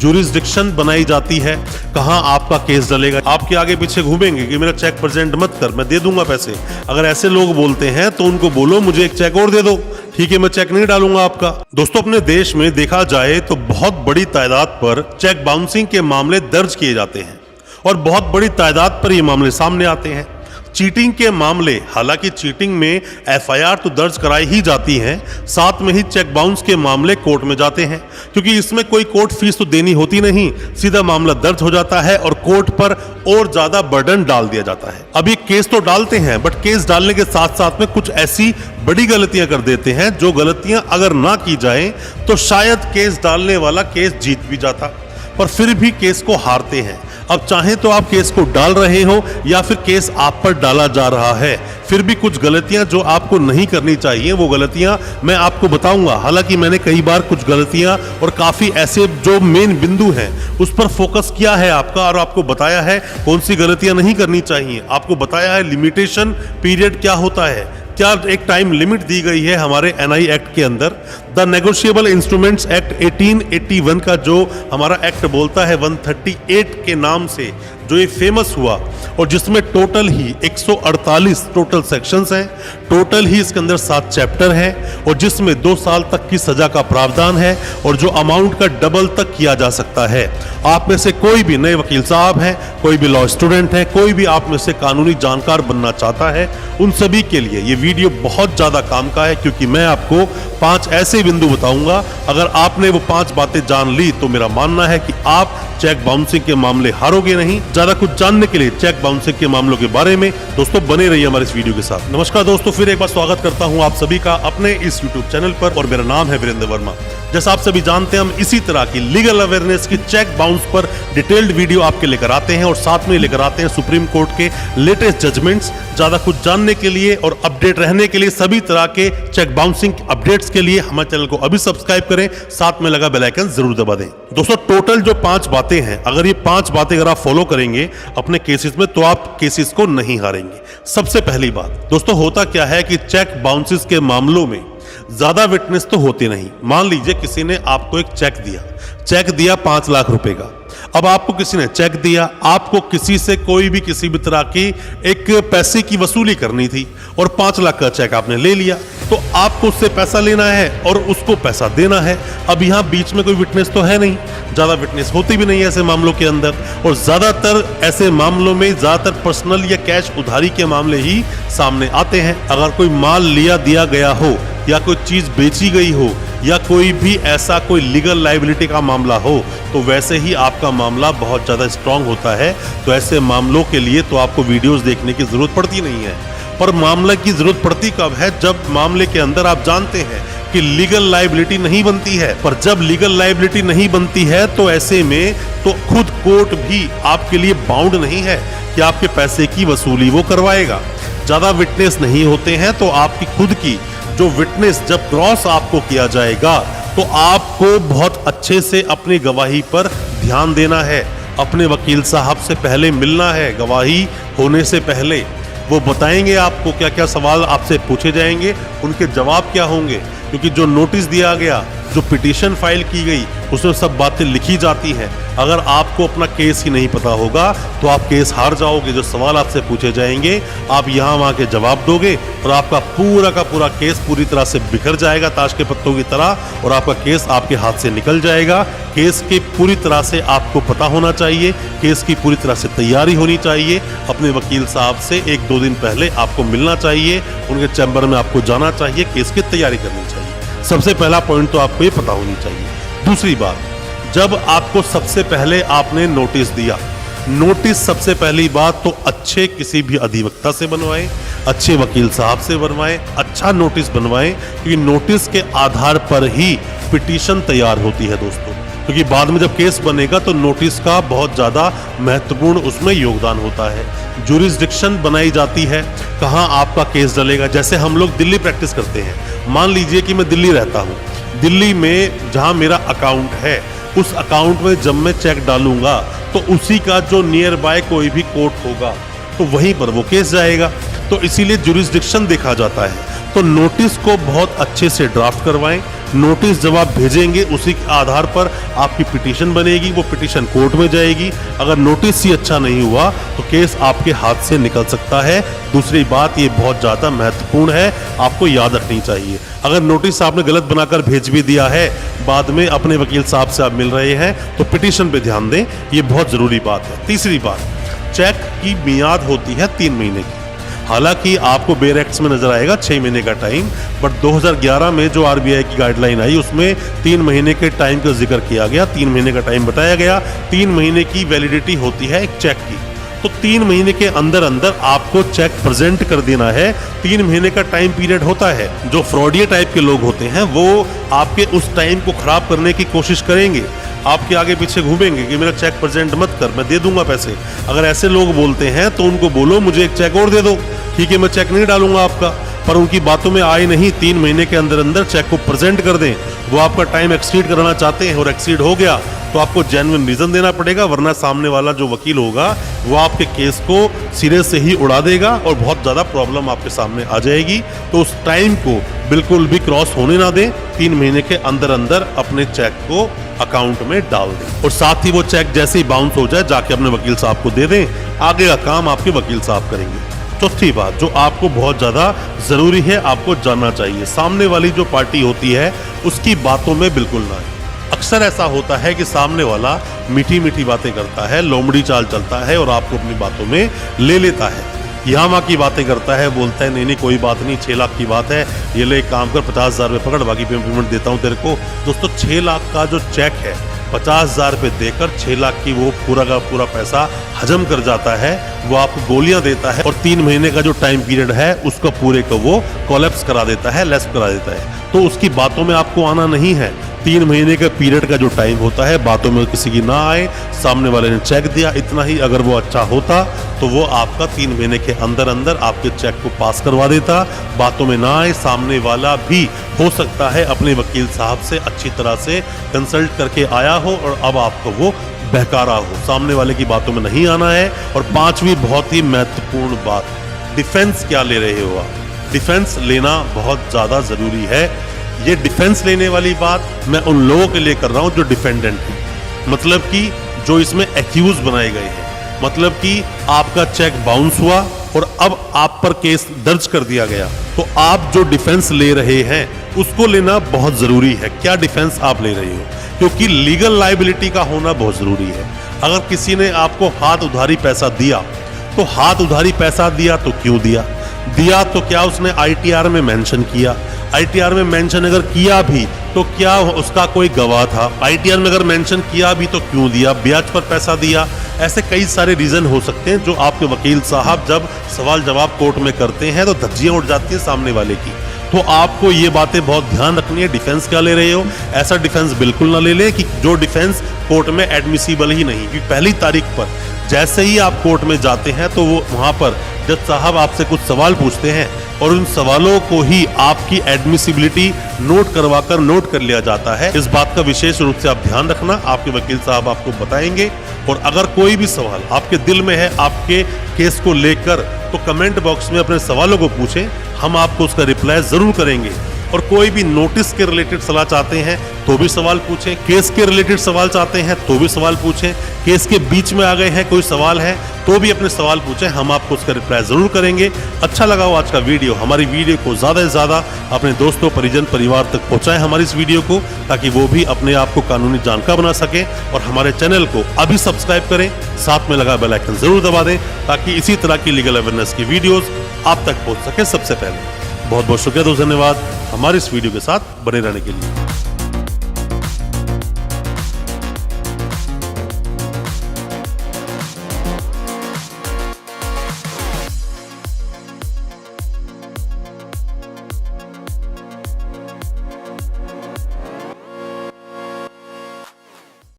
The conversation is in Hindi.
जुरिस्डिक्शन बनाई जाती है, कहाँ आपका केस डलेगा। आपके आगे पीछे घूमेंगे कि मेरा चेक प्रेजेंट मत कर, मैं दे दूंगा पैसे। अगर ऐसे लोग बोलते हैं तो उनको बोलो मुझे एक चेक और दे दो, ठीक है मैं चेक नहीं डालूंगा आपका। दोस्तों अपने देश में देखा जाए तो बहुत बड़ी तादाद पर चेक बाउंसिंग के मामले दर्ज किए जाते हैं और बहुत बड़ी तादाद पर ये मामले सामने आते हैं। चीटिंग के मामले, हालांकि चीटिंग में एफआईआर तो दर्ज कराई ही जाती है, साथ में ही चेक बाउंस के मामले कोर्ट में जाते हैं, क्योंकि इसमें कोई कोर्ट फीस तो देनी होती नहीं, सीधा मामला दर्ज हो जाता है और कोर्ट पर और ज्यादा बर्डन डाल दिया जाता है। अब ये केस तो डालते हैं, बट केस डालने के साथ साथ में कुछ ऐसी बड़ी गलतियां कर देते हैं जो गलतियां अगर ना की जाए तो शायद केस डालने वाला केस जीत भी जाता, पर फिर भी केस को हारते हैं। अब चाहे तो आप केस को डाल रहे हो या फिर केस आप पर डाला जा रहा है, फिर भी कुछ गलतियां जो आपको नहीं करनी चाहिए वो गलतियां मैं आपको बताऊंगा। हालांकि मैंने कई बार कुछ गलतियां और काफी ऐसे जो मेन बिंदु हैं उस पर फोकस किया है आपका, और आपको बताया है कौन सी गलतियां नहीं करनी चाहिए, आपको बताया है लिमिटेशन पीरियड क्या होता है, क्या एक टाइम लिमिट दी गई है हमारे एनआई एक्ट के अंदर। द नेगोशिएबल इंस्ट्रूमेंट्स एक्ट 1881 का जो हमारा एक्ट बोलता है 138 के नाम से जो ये फेमस हुआ, और जिसमें टोटल ही 148 टोटल सेक्शंस हैं, टोटल ही इसके अंदर 7 चैप्टर हैं, और जिसमें 2 साल तक की सजा का प्रावधान है और जो अमाउंट का डबल तक किया जा सकता है। आप में से कोई भी नए वकील साहब हैं, कोई भी लॉ स्टूडेंट हैं, कोई भी आप में से कानूनी जानकार बनना चाहता है, उन सभी के लिए ये वीडियो बहुत ज्यादा काम का है, क्योंकि मैं आपको 5 ऐसे बिंदु बताऊंगा, अगर आपने वो 5 बातें जान ली तो मेरा मानना है कि आप चेक बाउंसिंग के मामले हारोगे नहीं। ज्यादा कुछ जानने के लिए चेक बाउंसिंग के मामलों के बारे में दोस्तों बने रहिए हमारे इस वीडियो के साथ। नमस्कार दोस्तों, फिर एक बार स्वागत करता हूं आप सभी का अपने इस YouTube चैनल पर, और मेरा नाम है वीरेंद्र वर्मा। जैसा आप सभी जानते हैं, हम इसी तरह की लीगल अवेयरनेस की चेक बाउंस पर डिटेल्ड वीडियो आपके लेकर आते हैं, और साथ में लेकर आते हैं सुप्रीम कोर्ट के लेटेस्ट जजमेंट्स। ज्यादा कुछ जानने के लिए और अपडेट रहने के लिए, सभी तरह के चेक बाउंसिंग अपडेट्स के लिए हमारे चैनल को अभी सब्सक्राइब करें, साथ में लगा बेल आइकन जरूर दबा दें। दोस्तों टोटल जो 5 बातें हैं, अगर ये 5 बातें अगर आप फॉलो करेंगे अपने केसेस में तो आप केसेस को नहीं हारेंगे। सबसे पहली बात दोस्तों, होता क्या है कि चेक बाउंसेस के मामलों में ज्यादा विटनेस तो होते नहीं। मान लीजिए किसी ने आपको एक चेक दिया 5 लाख रुपए का। अब आपको किसी ने चेक दिया, आपको किसी से कोई भी किसी भी तरह की एक पैसे की वसूली करनी थी और 5 लाख का चेक आपने ले लिया, तो आपको उससे पैसा लेना है और उसको पैसा देना है। अब यहाँ बीच में कोई विटनेस तो है नहीं, ज्यादा विटनेस होती भी नहीं है ऐसे मामलों के अंदर, और ज्यादातर ऐसे मामलों में ज्यादातर पर्सनल या कैश उधारी के मामले ही सामने आते हैं। अगर कोई माल लिया दिया गया हो या कोई चीज बेची गई हो या कोई भी ऐसा कोई लीगल लायबिलिटी का मामला हो, तो वैसे ही आपका मामला बहुत ज्यादा स्ट्रांग होता है। तो ऐसे मामलों के लिए तो आपको वीडियोस देखने की जरूरत पड़ती नहीं है, पर मामले की जरूरत पड़ती कब है, जब मामले के अंदर आप जानते हैं कि लीगल लायबिलिटी नहीं बनती है। पर जब लीगल लायबिलिटी नहीं बनती है तो ऐसे में तो खुद कोर्ट भी आपके लिए बाउंड नहीं है कि आपके पैसे की वसूली वो करवाएगा। ज्यादा विटनेस नहीं होते हैं तो आपकी खुद की जो विटनेस जब क्रॉस आपको किया जाएगा तो आपको बहुत अच्छे से अपनी गवाही पर ध्यान देना है। अपने वकील साहब से पहले मिलना है, गवाही होने से पहले वो बताएंगे आपको क्या क्या सवाल आपसे पूछे जाएंगे, उनके जवाब क्या होंगे, क्योंकि जो नोटिस दिया गया, जो पिटीशन फाइल की गई, उसमें सब बातें लिखी जाती हैं। अगर आपको अपना केस ही नहीं पता होगा तो आप केस हार जाओगे। जो सवाल आपसे पूछे जाएंगे आप यहाँ वहाँ के जवाब दोगे और आपका पूरा का पूरा केस पूरी तरह से बिखर जाएगा ताश के पत्तों की तरह, और आपका केस आपके हाथ से निकल जाएगा। केस की पूरी तरह से आपको पता होना चाहिए, केस की पूरी तरह से तैयारी होनी चाहिए। अपने वकील साहब से 1-2 दिन पहले आपको मिलना चाहिए, उनके चैम्बर में आपको जाना चाहिए, केस की तैयारी करनी चाहिए। सबसे पहला पॉइंट तो आपको ये पता होनी चाहिए। दूसरी बात, जब आपको सबसे पहले आपने नोटिस दिया, नोटिस सबसे पहली बात तो अच्छे किसी भी अधिवक्ता से बनवाएं, अच्छे वकील साहब से बनवाएं, अच्छा नोटिस बनवाएं, क्योंकि नोटिस के आधार पर ही पिटीशन तैयार होती है दोस्तों। क्योंकि बाद में जब केस बनेगा तो नोटिस का बहुत ज़्यादा महत्वपूर्ण उसमें योगदान होता है। जुरिस्डिक्शन बनाई जाती है, कहाँ आपका केस डलेगा। जैसे हम लोग दिल्ली प्रैक्टिस करते हैं, मान लीजिए कि मैं दिल्ली रहता हूँ, दिल्ली में जहाँ मेरा अकाउंट है उस अकाउंट में जब मैं चेक डालूंगा तो उसी का जो नियर बाय कोई भी कोर्ट होगा तो वहीं पर वो केस जाएगा। तो इसीलिए जुरिस्डिक्शन देखा जाता है। तो नोटिस को बहुत अच्छे से ड्राफ्ट करवाएं, नोटिस जब आप भेजेंगे उसी के आधार पर आपकी पिटीशन बनेगी, वो पिटीशन कोर्ट में जाएगी। अगर नोटिस ही अच्छा नहीं हुआ तो केस आपके हाथ से निकल सकता है। दूसरी बात, ये बहुत ज़्यादा महत्वपूर्ण है, आपको याद रखनी चाहिए। अगर नोटिस आपने गलत बनाकर भेज भी दिया है, बाद में अपने वकील साहब से आप मिल रहे हैं, तो पिटीशन पे ध्यान दें, ये बहुत ज़रूरी बात है। तीसरी बात, चेक की मियाद होती है 3 महीने की। हालांकि आपको बेयर एक्ट्स में नजर आएगा 6 महीने का टाइम, बट 2011 में जो आरबीआई की गाइडलाइन आई उसमें 3 महीने के टाइम का जिक्र किया गया, 3 महीने का टाइम बताया गया। 3 महीने की वैलिडिटी होती है एक चेक की, तो 3 महीने के अंदर अंदर आपको चेक प्रेजेंट कर देना है। 3 महीने का टाइम पीरियड होता है। जो फ्रॉडिया टाइप के लोग होते हैं वो आपके उस टाइम को खराब करने की कोशिश करेंगे, आपके आगे पीछे घूमेंगे कि मेरा चेक प्रेजेंट मत कर, मैं दे दूंगा पैसे। अगर ऐसे लोग बोलते हैं तो उनको बोलो मुझे एक चेक और दे दो, ठीक है मैं चेक नहीं डालूंगा आपका, पर उनकी बातों में आए नहीं। 3 महीने के अंदर अंदर चेक को प्रेजेंट कर दें। वो आपका टाइम एक्सीड कराना चाहते हैं और एक्सीड हो गया तो आपको जेन्युइन रीजन देना पड़ेगा, वरना सामने वाला जो वकील होगा वो आपके केस को सिरे से ही उड़ा देगा और बहुत ज़्यादा प्रॉब्लम आपके सामने आ जाएगी। तो उस टाइम को बिल्कुल भी क्रॉस होने ना दें। 3 महीने के अंदर अंदर अपने चेक को अकाउंट में डाल दें और साथ ही वो चेक जैसे ही बाउंस हो जाए जाके अपने वकील साहब को दे दें। आगे का काम आपके वकील साहब करेंगे। चौथी बात जो आपको बहुत ज़्यादा ज़रूरी है, आपको जानना चाहिए, सामने वाली जो पार्टी होती है उसकी बातों में बिल्कुल ना आए। अक्सर ऐसा होता है कि सामने वाला मीठी मीठी बातें करता है, लोमड़ी चाल चलता है और आपको अपनी बातों में ले लेता है। यहाँ वहाँ की बातें करता है, बोलता है नहीं नहीं कोई बात नहीं, 6 लाख की बात है, ये ले एक काम कर 50,000 रुपये पकड़, बाकी पेमेंट देता हूँ तेरे को। दोस्तों 6 लाख का जो चेक है 50,000 रुपये देकर 6 लाख की वो पूरा का पूरा पैसा हजम कर जाता है। वो आपको गोलियां देता है और 3 महीने का जो टाइम पीरियड है उसको पूरे को वो कोलैप्स करा देता है, लेस करा देता है। तो उसकी बातों में आपको आना नहीं है। 3 महीने का पीरियड का जो टाइम होता है बातों में किसी की ना आए। सामने वाले ने चेक दिया इतना ही, अगर वो अच्छा होता तो वो आपका 3 महीने के अंदर अंदर आपके चेक को पास करवा देता। बातों में ना आए, सामने वाला भी हो सकता है अपने वकील साहब से अच्छी तरह से कंसल्ट करके आया हो और अब आपको वो बहकारा हो। सामने वाले की बातों में नहीं आना है। और 5वीं बहुत ही महत्वपूर्ण बात, डिफेंस क्या ले रहे हो आप। डिफेंस लेना बहुत ज़्यादा ज़रूरी है। ये डिफेंस लेने वाली बात मैं उन लोगों के लिए कर रहा हूं जो डिफेंडेंट हैं, मतलब कि जो इसमें एक्यूज बनाए गए हैं। मतलब कि आपका चेक बाउंस हुआ और अब आप पर केस दर्ज कर दिया गया, तो आप जो डिफेंस ले रहे हैं उसको लेना बहुत जरूरी है। क्या डिफेंस आप ले रहे हो, क्योंकि लीगल लायबिलिटी का होना बहुत जरूरी है। अगर किसी ने आपको हाथ उधारी पैसा दिया तो हाथ उधारी पैसा दिया तो क्यों दिया तो क्या उसने आईटीआर में मेंशन किया, आईटीआर में मेंशन अगर किया भी तो क्या उसका कोई गवाह था, आईटीआर में अगर मेंशन किया भी तो क्यों दिया, ब्याज पर पैसा दिया। ऐसे कई सारे रीजन हो सकते हैं जो आपके वकील साहब जब सवाल जवाब कोर्ट में करते हैं तो धज्जियां उड़ जाती है सामने वाले की। तो आपको ये बातें बहुत ध्यान रखनी है। डिफेंस क्या ले रहे हो, ऐसा डिफेंस बिल्कुल ना ले ले कि जो डिफेंस कोर्ट में एडमिसिबल ही नहीं। क्योंकि पहली तारीख पर जैसे ही आप कोर्ट में जाते हैं तो वो वहां पर जज साहब आपसे कुछ सवाल पूछते हैं और उन सवालों को ही आपकी एडमिसिबिलिटी नोट कर लिया जाता है। इस बात का विशेष रूप से आप ध्यान रखना, आपके वकील साहब आपको बताएंगे। और अगर कोई भी सवाल आपके दिल में है आपके केस को लेकर तो कमेंट बॉक्स में अपने सवालों को पूछें, हम आपको उसका रिप्लाई जरूर करेंगे। और कोई भी नोटिस के रिलेटेड सलाह चाहते हैं तो भी सवाल पूछें, केस के रिलेटेड सवाल चाहते हैं तो भी सवाल पूछें, केस के बीच में आ गए हैं कोई सवाल है तो भी अपने सवाल पूछें, हम आपको उसका रिप्लाई जरूर करेंगे। अच्छा लगा हो आज का वीडियो, हमारी वीडियो को ज़्यादा से ज़्यादा अपने दोस्तों परिजन परिवार तक पहुँचाएं हमारी इस वीडियो को, ताकि वो भी अपने आप को कानूनी जानकार बना सके। और हमारे चैनल को अभी सब्सक्राइब करें, साथ में लगा बेल आइकन जरूर दबा दें ताकि इसी तरह की लीगल अवेयरनेस की वीडियोज़ आप तक पहुँच सके सबसे पहले। बहुत बहुत शुक्रिया दोस्त, धन्यवाद हमारे इस वीडियो के साथ बने रहने के लिए।